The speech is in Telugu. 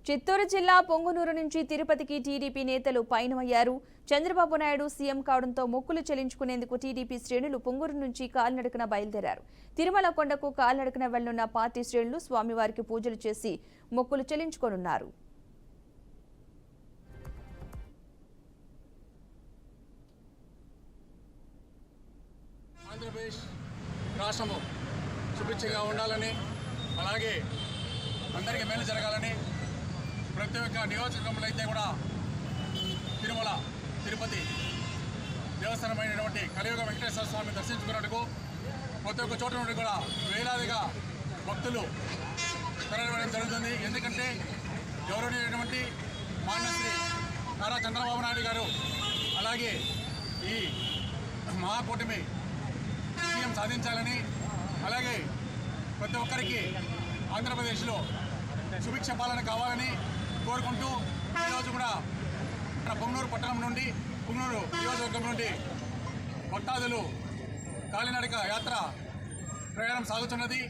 చిత్తూరు జిల్లా పొంగునూరు నుంచి తిరుపతికి టీడీపీ నేతలు పయనమయ్యారు. చంద్రబాబు నాయుడు సీఎం కావడంతో మొక్కులు చెల్లించుకునేందుకు టీడీపీ శ్రేణులు పొంగూరు నుంచి కాలినడకన బయలుదేరారు. తిరుమల కొండకు కాలినడకన వెళ్లనున్న పార్టీ శ్రేణులు స్వామివారికి పూజలు చేసి మొక్కులు చెల్లించుకోనున్నారు. ఆంధ్రప్రదేశ్ రాష్ట్రము సుభిక్షంగా ఉండాలని, అలాగే అందరికీ మేలు జరగాలని ప్రతి ఒక్క నియోజకవర్గంలో అయితే కూడా తిరుమల తిరుపతి దేవస్థానమైనటువంటి కలియుగ వెంకటేశ్వర స్వామిని దర్శించుకున్నట్టుకు ప్రతి ఒక్క చోట నుండి కూడా వేలాదిగా భక్తులు తరలివేయడం జరుగుతుంది. ఎందుకంటే గౌరవనీయులైనటువంటి మాన్యశ్రీ నారా చంద్రబాబు నాయుడు గారు, అలాగే ఈ మహాకూటమి విజయం సాధించాలని, అలాగే ప్రతి ఒక్కరికి ఆంధ్రప్రదేశ్లో సుభిక్ష పాలన కావాలని కోరుకుంటూ ఈరోజు కూడా పొంగనూరు పట్టణం నుండి పొంగనూరు నియోజకవర్గం నుండి భక్తాదులు కాలినడక యాత్ర ప్రయాణం సాగుతున్నది.